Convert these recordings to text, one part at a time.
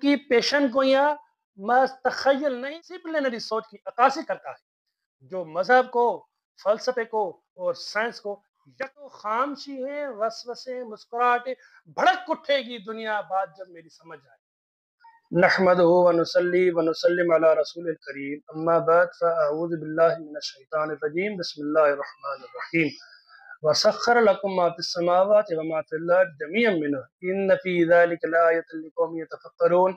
کی پیشن گوئیاں محض تخیل نہیں، ڈسپلنری سوچ کی عکاسی کرتا ہے جو مذہب کو، فلسفے کو اور سائنس کو یکو خامشی ہیں، وسوسے، مسکراہٹیں، بھڑک اٹھے گی دنیا بات جب میری سمجھ آئے۔ نحمدہ ونصلی ونسلم علی رسول الکریم، اما بعد فاعوذ باللہ من الشیطان الرجیم، بسم اللہ الرحمن الرحیم۔ وسخر لکم ما فی السماوات وما فی الارض جميعا منہ ان فی ذلک لآیۃ لقوم یتفکرون۔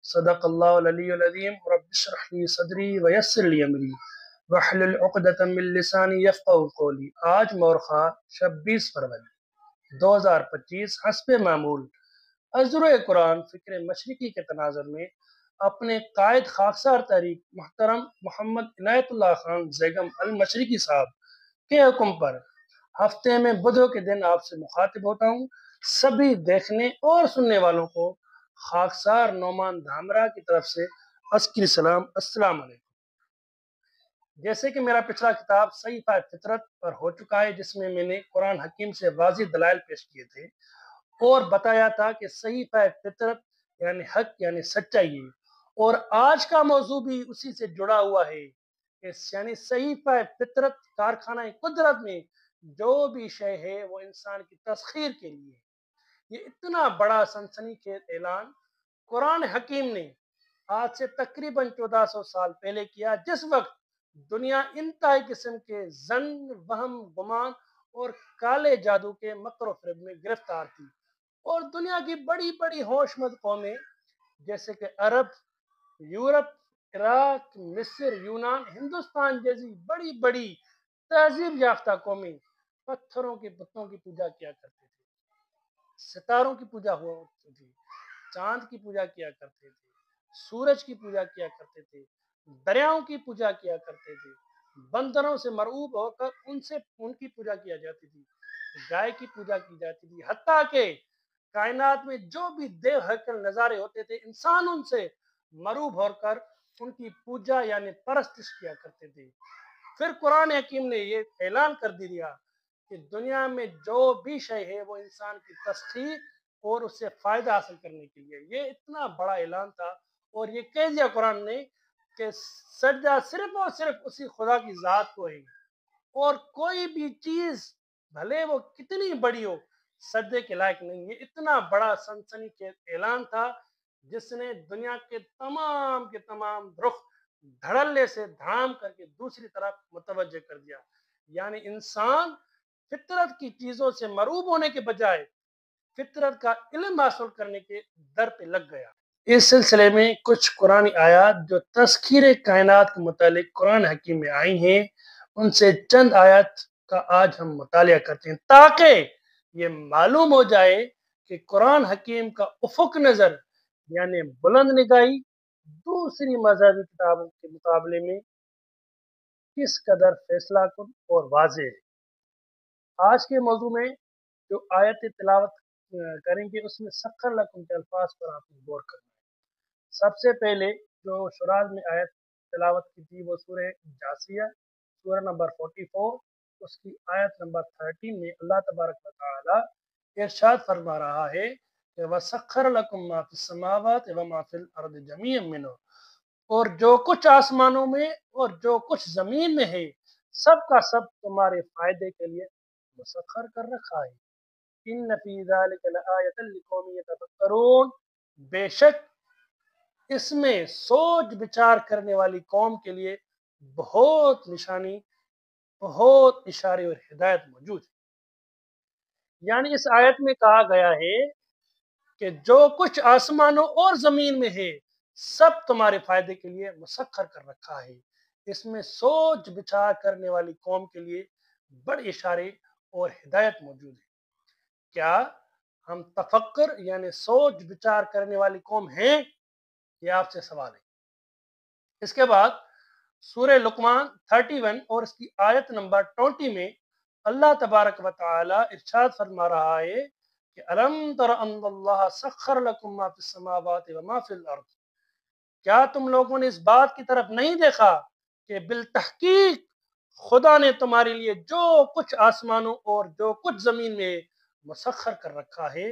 صدق اللہ العلی العظیم۔ رب اشرح لی صدری ویسر لی امری واحلل عقدۃ من لسانی یفقہوا قولی۔ آج مورخہ 26 فروری 2025 حسب معمول عذر قرآن فکر مشرقی کے تناظر میں اپنے قائد خاکسار تحریک محترم محمد عنایت اللہ خان زیگم المشرقی صاحب کے حکم پر ہفتے میں بدھوں کے دن آپ سے مخاطب ہوتا ہوں۔ سبھی دیکھنے اور سننے والوں کو خاکسار نعمان دھامرا کی طرف سے عسکری سلام، السلام علیکم۔ جیسے کہ میرا پچھلا کتاب صحیفہ فطرت پر ہو چکا ہے، جس میں میں نے قرآن حکیم سے واضح دلائل پیش کیے تھے اور بتایا تھا کہ صحیفہ فطرت یعنی حق یعنی سچائی ہے، اور آج کا موضوع بھی اسی سے جڑا ہوا ہے، یعنی صحیفہ فطرت کارخانہ قدرت میں جو بھی شے ہے وہ انسان کی تسخیر کے لیے۔ یہ اتنا بڑا سنسنی خیز اعلان قرآن حکیم نے آج سے تقریباً 1400 سال پہلے کیا، جس وقت دنیا انتہائی قسم کے ظن، وہم، گمان اور کالے جادو کے مکر و فریب میں گرفتار تھی، اور دنیا کی بڑی بڑی ہوش مند قومیں جیسے کہ عرب، یورپ، عراق، مصر، یونان، ہندوستان جیسی بڑی بڑی تہذیب یافتہ قومیں پتھروں کے بتوں کی پوجا کیا کرتے تھے، ستاروں کی پوجا ہوا کرتی تھی، چاند کی پوجا کیا کرتے تھے، سورج کی پوجا کیا کرتے تھے، دریاؤں کی پوجا کیا کرتے تھے، بندروں سے مرعوب ہو کر ان کی پوجا کیا جاتی تھی، گائے کی پوجا کی جاتی تھی، حتیٰ کہ کائنات میں جو بھی دیو ہیکل نظارے ہوتے تھے انسان ان سے مرعوب ہو کر ان کی پوجا یعنی پرستش کیا کرتے تھے۔ پھر قرآن حکیم نے یہ اعلان کر دیا کہ دنیا میں جو بھی شے ہے وہ انسان کی تسخیر اور اس سے فائدہ حاصل کرنے کے لیے۔ یہ اتنا بڑا اعلان تھا، اور یہ کہہ دیا قرآن نے کہ سجدہ صرف اور صرف اسی خدا کی ذات کو ہے، اور کوئی بھی چیز بھلے وہ کتنی بڑی ہو سجدے کے لائق نہیں۔ یہ اتنا بڑا سنسنی خیز اعلان تھا جس نے دنیا کے تمام رخ دھڑلے سے دھڑام کر کے دوسری طرف متوجہ کر دیا، یعنی انسان فطرت کی چیزوں سے مرعوب ہونے کے بجائے فطرت کا علم حاصل کرنے کے در پہ لگ گیا۔ اس سلسلے میں کچھ قرآنی آیات جو تذکیر کائنات کے متعلق قرآن حکیم میں آئی ہیں، ان سے چند آیات کا آج ہم مطالعہ کرتے ہیں تاکہ یہ معلوم ہو جائے کہ قرآن حکیم کا افق نظر یعنی بلند نگاہی دوسری مذہبی کتابوں کے مقابلے میں کس قدر فیصلہ کن اور واضح ہے۔ آج کے موضوع میں جو آیت تلاوت کریں گے اس میں سخر لکم کے الفاظ پر آپ نے غور کرنا ہے۔ سب سے پہلے جو شراز میں آیت تلاوت کی تھی وہ سورہ جاسیہ، سورہ نمبر 44، اس کی آیت نمبر 13 میں اللہ تبارک و تعالی ارشاد فرما رہا ہے کہ وَسَخَّرَ لَكُم مَّا فِي السَّمَاوَاتِ وَمَا فِي الْأَرْضِ جَمِيعًا مِّنْهُ، اور جو کچھ آسمانوں میں اور جو کچھ زمین میں ہے سب کا سب تمہارے فائدے کے لیے مسخر کر رکھا ہے۔ ان فی ذلک لآیۃ لقوم یتفکرون، بے شک اس میں سوچ بچار کرنے والی قوم کے لیے بہت نشانی، بہت اشارے اور ہدایت موجود ہے۔ یعنی اس آیت میں کہا گیا ہے کہ جو کچھ آسمانوں اور زمین میں ہے سب تمہارے فائدے کے لیے مسخر کر رکھا ہے۔ اس میں سوچ بچار کرنے والی قوم کے لیے بڑے اشارے اور ہدایت موجود ہے۔ کیا ہم تفکر یعنی سوچ بچار کرنے والی قوم ہیں؟ یہ آپ سے سوال ہے۔ اس کے بعد سورہ لقمان 31 اور اس کی آیت نمبر 20 میں اللہ تبارک و تعالی ارشاد فرما رہا ہے کہ الم تر ان اللہ سخر لکم ما فی السماوات وما فی الارض، کیا تم لوگوں نے اس بات کی طرف نہیں دیکھا کہ بالتحقیق خدا نے تمہارے لیے جو کچھ آسمانوں اور جو کچھ زمین میں مسخر کر رکھا ہے۔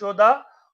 14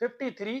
53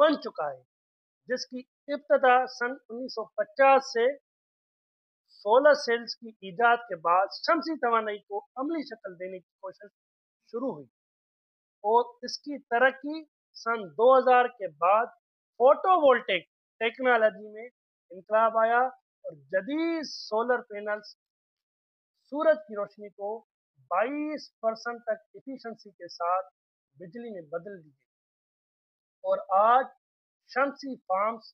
بن چکا ہے، جس کی ابتدا سن 1950 سے سولر سیلز کی ایجاد کے بعد شمسی توانائی کو عملی شکل دینے کی کوشش شروع ہوئی، اور اس کی ترقی سن 2000 کے بعد فوٹو وولٹیک ٹیکنالوجی میں انقلاب آیا، اور جدید سولر پینلز سورج کی روشنی کو 22% تک ایفیشنسی کے ساتھ بجلی میں بدل دی گئی، اور آج شمسی فارمز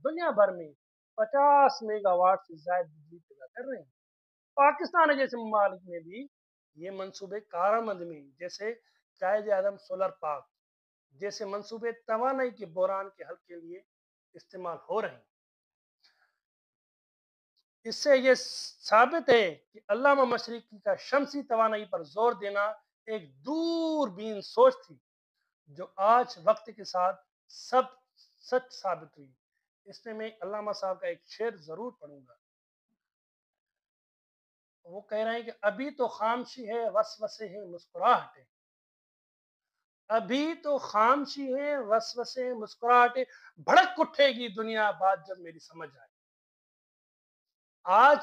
دنیا بھر میں 50 میگا واٹ سے زائد بجلی پیدا کر رہے ہیں۔ پاکستان جیسے ممالک میں بھی یہ منصوبے کارآمد میں، جیسے قائد اعظم سولر پارک جیسے منصوبے توانائی کے بحران کے حل کے لیے استعمال ہو رہے ہیں۔ اس سے یہ ثابت ہے کہ علامہ مشرقی کا شمسی توانائی پر زور دینا ایک دور بین سوچ تھی، جو آج وقت کے ساتھ سب سچ ثابت ہوئی۔ اس میں علامہ صاحب کا ایک شعر ضرور پڑھوں گا۔ وہ کہہ رہے ہیں کہ ابھی تو خاموشی ہے، وسوسے ہیں مسکراہٹیں، ابھی تو خاموشی ہے وسوسے مسکراہٹیں، بھڑک اٹھے گی دنیا بات جب میری سمجھ آئے۔ آج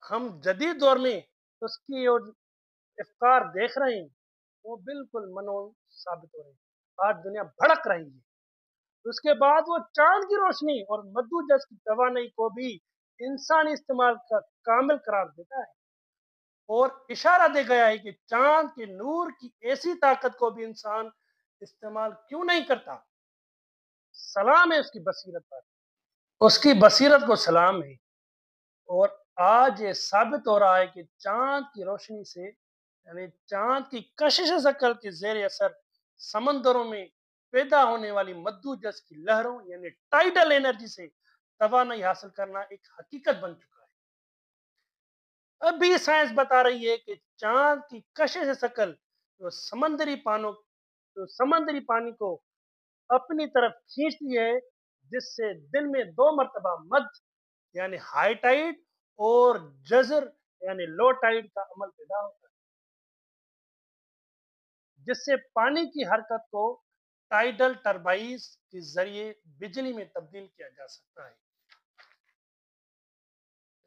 ہم جدید دور میں اس کی افکار دیکھ رہے ہیں، وہ بالکل منون ثابت ہو رہے ہیں۔ آج دنیا بھڑک رہی ہے۔ اس کے بعد وہ چاند کی روشنی اور مدو جس کی توانائی کو بھی انسانی استعمال کا کامل قرار دیتا ہے، اور اشارہ دے گیا ہے کہ چاند کے نور کی ایسی طاقت کو بھی انسان استعمال کیوں نہیں کرتا۔ سلام ہے اس کی بصیرت پر، اس کی بصیرت کو سلام ہے، اور آج یہ ثابت ہو رہا ہے کہ چاند کی روشنی سے، یعنی چاند کی کشش ثقل کے زیر اثر سمندروں میں پیدا ہونے والی مدو جس کی لہروں یعنی ٹائیڈل انرجی سے توانائی حاصل کرنا ایک حقیقت بن چکا ہے۔ ابھی سائنس بتا رہی ہے کہ چاند کی کشش ثقل جو سمندری پانی کو اپنی طرف کھینچتی ہے، جس سے دن میں 2 مرتبہ مد یعنی ہائی ٹائیڈ اور جزر یعنی لو ٹائیڈ کا عمل پیدا ہوتا ہے، جس سے پانی کی حرکت کو ٹائیڈل ٹربائنز کے ذریعے بجلی میں تبدیل کیا جا سکتا ہے۔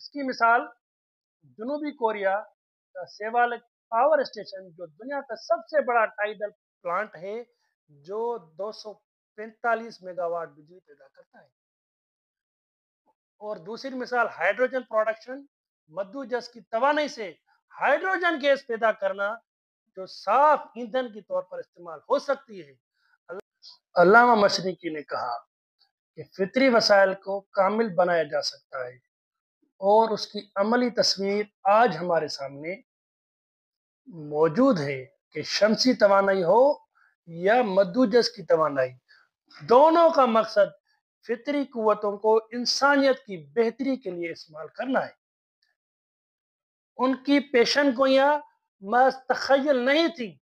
اس کی مثال جنوبی کوریا کا سیوالک پاور اسٹیشن، جو دنیا کا سب سے بڑا ٹائیڈل پلانٹ ہے، جو 245 میگا واٹ بجلی پیدا کرتا ہے۔ اور دوسری مثال ہائیڈروجن پروڈکشن، مدو جس کی توانائی سے ہائیڈروجن گیس پیدا کرنا، جو صاف ایندھن کے طور پر استعمال ہو سکتی ہے۔ علامہ مشرقی نے کہا کہ فطری وسائل کو کامل بنایا جا سکتا ہے، اور اس کی عملی تصویر آج ہمارے سامنے موجود ہے کہ شمسی توانائی ہو یا مدو جس کی توانائی، دونوں کا مقصد فطری قوتوں کو انسانیت کی بہتری کے لیے استعمال کرنا ہے۔ ان کی پیشن گوئیاں محض تخیل نہیں تھی،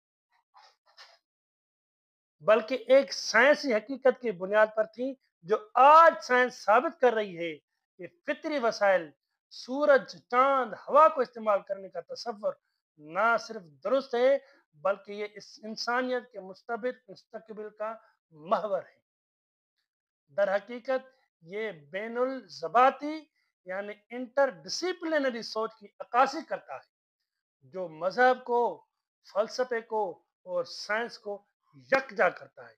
بلکہ ایک سائنسی حقیقت کی بنیاد پر تھی، جو آج سائنس ثابت کر رہی ہے کہ فطری وسائل، سورج، چاند، ہوا کو استعمال کرنے کا تصور نہ صرف درست ہے، بلکہ یہ اس انسانیت کے مستقبل کا محور ہے۔ در حقیقت یہ بین الضباطی یعنی انٹر ڈسپلنری سوچ کی عکاسی کرتا ہے، جو مذہب کو، فلسفے کو اور سائنس کو یکجا کرتا ہے۔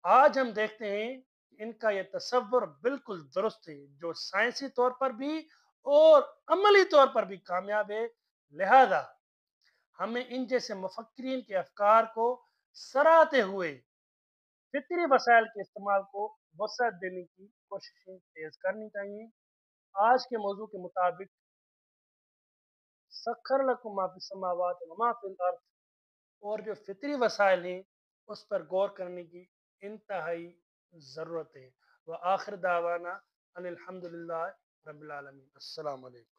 آج ہم دیکھتے ہیں کہ ان کا یہ تصور بالکل درست ہے، جو سائنسی طور پر بھی اور عملی طور پر بھی کامیاب ہے۔ لہذا ہمیں ان جیسے مفکرین کے افکار کو سراہتے ہوئے فطری وسائل کے استعمال کو وسعت دینے کی کوششیں تیز کرنی چاہیے۔ آج کے موضوع کے مطابق سخر لکم ما فی السماوات و ما فی الارض، اور جو فطری وسائل ہیں اس پر غور کرنے کی انتہائی ضرورت ہے۔ وآخر دعوانا ان الحمدللہ رب العالمین۔ السلام علیکم۔